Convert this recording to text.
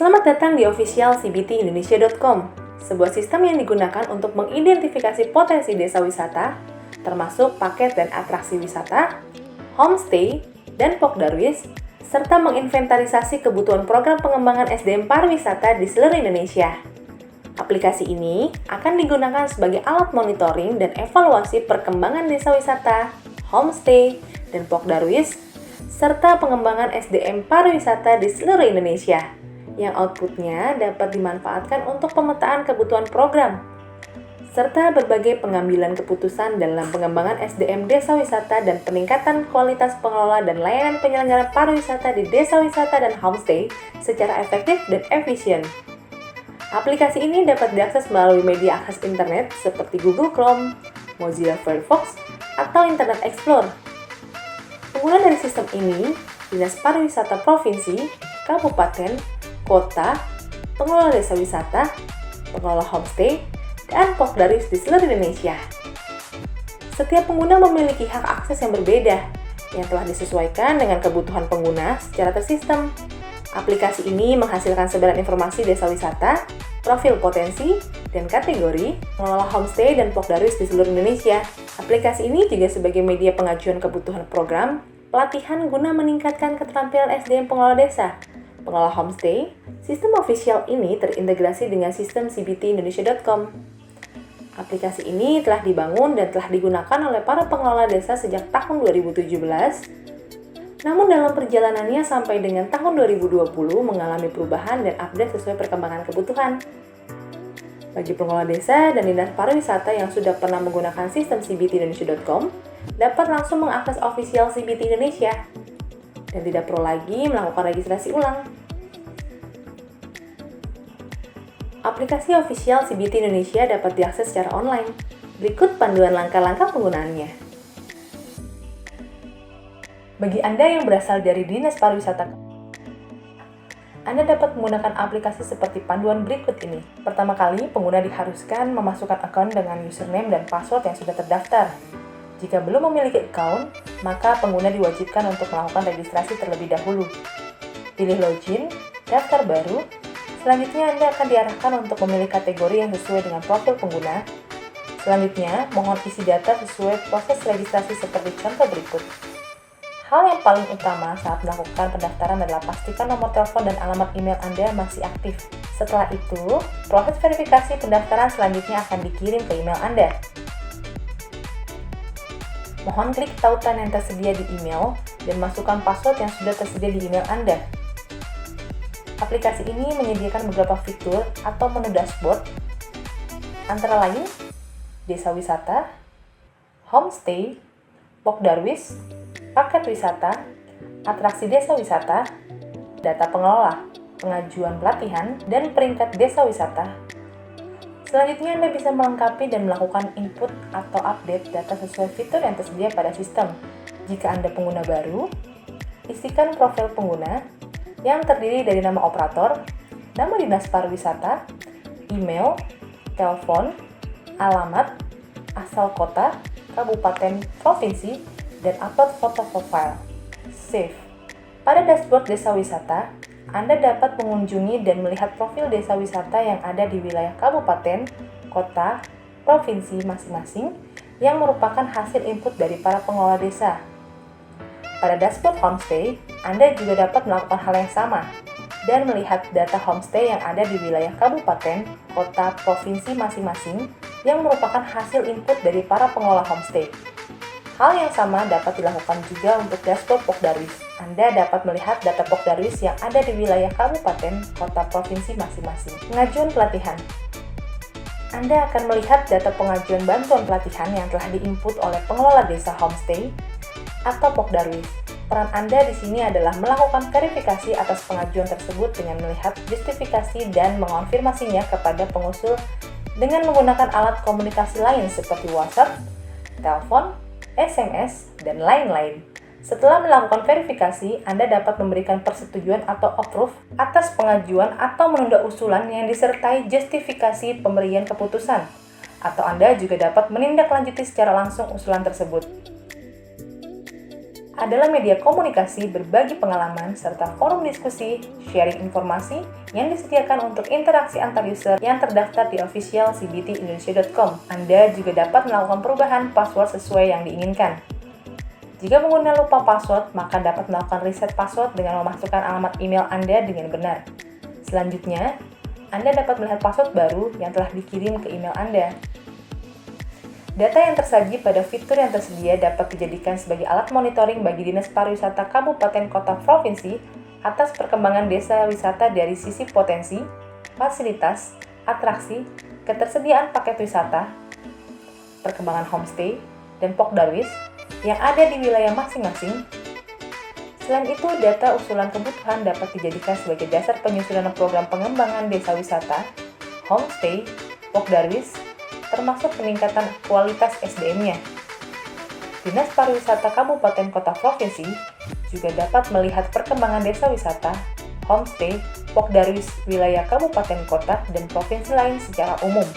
Selamat datang di official cbtindonesia.com, sebuah sistem yang digunakan untuk mengidentifikasi potensi desa wisata, termasuk paket dan atraksi wisata, homestay, dan pokdarwis, serta menginventarisasi kebutuhan program pengembangan SDM pariwisata di seluruh Indonesia. Aplikasi ini akan digunakan sebagai alat monitoring dan evaluasi perkembangan desa wisata, homestay, dan pokdarwis, serta pengembangan SDM pariwisata di seluruh Indonesia, yang outputnya dapat dimanfaatkan untuk pemetaan kebutuhan program, serta berbagai pengambilan keputusan dalam pengembangan SDM desa wisata dan peningkatan kualitas pengelola dan layanan penyelenggaraan pariwisata di desa wisata dan homestay secara efektif dan efisien. Aplikasi ini dapat diakses melalui media akses internet seperti Google Chrome, Mozilla Firefox, atau Internet Explorer. Pengguna dari sistem ini, Dinas Pariwisata Provinsi, Kabupaten, Kota, pengelola desa wisata, pengelola homestay, dan pokdarwis di seluruh Indonesia. Setiap pengguna memiliki hak akses yang berbeda, yang telah disesuaikan dengan kebutuhan pengguna secara tersistem. Aplikasi ini menghasilkan sebaran informasi desa wisata, profil potensi, dan kategori, pengelola homestay dan pokdarwis di seluruh Indonesia. Aplikasi ini juga sebagai media pengajuan kebutuhan program, pelatihan guna meningkatkan keterampilan SDM pengelola desa, pengelola homestay. Sistem official ini terintegrasi dengan sistem cbtindonesia.com. Aplikasi ini telah dibangun dan telah digunakan oleh para pengelola desa sejak tahun 2017. Namun dalam perjalanannya sampai dengan tahun 2020 mengalami perubahan dan update sesuai perkembangan kebutuhan. Bagi pengelola desa dan dinas pariwisata yang sudah pernah menggunakan sistem cbtindonesia.com, dapat langsung mengakses official CBT Indonesia dan tidak perlu lagi melakukan registrasi ulang. Aplikasi official CBT Indonesia dapat diakses secara online. Berikut panduan langkah-langkah penggunaannya. Bagi Anda yang berasal dari Dinas Pariwisata, Anda dapat menggunakan aplikasi seperti panduan berikut ini. Pertama kali, pengguna diharuskan memasukkan akun dengan username dan password yang sudah terdaftar. Jika belum memiliki akun, maka pengguna diwajibkan untuk melakukan registrasi terlebih dahulu. Pilih login, daftar baru. Selanjutnya, Anda akan diarahkan untuk memilih kategori yang sesuai dengan profil pengguna. Selanjutnya, mohon isi data sesuai proses registrasi seperti contoh berikut. Hal yang paling utama saat melakukan pendaftaran adalah pastikan nomor telepon dan alamat email Anda masih aktif. Setelah itu, proses verifikasi pendaftaran selanjutnya akan dikirim ke email Anda. Mohon klik tautan yang tersedia di email dan masukkan password yang sudah tersedia di email Anda. Aplikasi ini menyediakan beberapa fitur atau menu dashboard, antara lain desa wisata, homestay, pokdarwis, paket wisata, atraksi desa wisata, data pengelola, pengajuan pelatihan, dan peringkat desa wisata. Selanjutnya, Anda bisa melengkapi dan melakukan input atau update data sesuai fitur yang tersedia pada sistem. Jika Anda pengguna baru, isikan profil pengguna yang terdiri dari nama operator, nama dinas pariwisata, email, telepon, alamat, asal kota, kabupaten, provinsi, dan upload foto profile. Save. Pada dashboard desa wisata, Anda dapat mengunjungi dan melihat profil desa wisata yang ada di wilayah kabupaten, kota, provinsi masing-masing yang merupakan hasil input dari para pengelola desa. Pada dashboard homestay, Anda juga dapat melakukan hal yang sama dan melihat data homestay yang ada di wilayah kabupaten, kota, provinsi masing-masing yang merupakan hasil input dari para pengelola homestay. Hal yang sama dapat dilakukan juga untuk dashboard pokdarwis. Anda dapat melihat data pokdarwis yang ada di wilayah kabupaten, kota, provinsi masing-masing. Pengajuan pelatihan. Anda akan melihat data pengajuan bantuan pelatihan yang telah diinput oleh pengelola desa homestay atau pokdarwis. Peran Anda di sini adalah melakukan verifikasi atas pengajuan tersebut dengan melihat justifikasi dan mengonfirmasinya kepada pengusul dengan menggunakan alat komunikasi lain seperti WhatsApp, telepon, SMS, dan lain-lain. Setelah melakukan verifikasi, Anda dapat memberikan persetujuan atau approve atas pengajuan atau menunda usulan yang disertai justifikasi pemberian keputusan, atau Anda juga dapat menindaklanjuti secara langsung usulan tersebut. adalah media komunikasi, berbagi pengalaman, serta forum diskusi, sharing informasi yang disediakan untuk interaksi antar user yang terdaftar di official cbtindonesia.com. Anda juga dapat melakukan perubahan password sesuai yang diinginkan. Jika pengguna lupa password, maka dapat melakukan reset password dengan memasukkan alamat email Anda dengan benar. Selanjutnya, Anda dapat melihat password baru yang telah dikirim ke email Anda. Data yang tersaji pada fitur yang tersedia dapat dijadikan sebagai alat monitoring bagi Dinas Pariwisata Kabupaten Kota Provinsi atas perkembangan desa wisata dari sisi potensi, fasilitas, atraksi, ketersediaan paket wisata, perkembangan homestay, dan pokdarwis yang ada di wilayah masing-masing. Selain itu, data usulan kebutuhan dapat dijadikan sebagai dasar penyusunan program pengembangan desa wisata, homestay, pokdarwis, termasuk peningkatan kualitas SDM-nya. Dinas Pariwisata Kabupaten Kota Provinsi juga dapat melihat perkembangan desa wisata, homestay, pokdarwis wilayah kabupaten kota dan provinsi lain secara umum.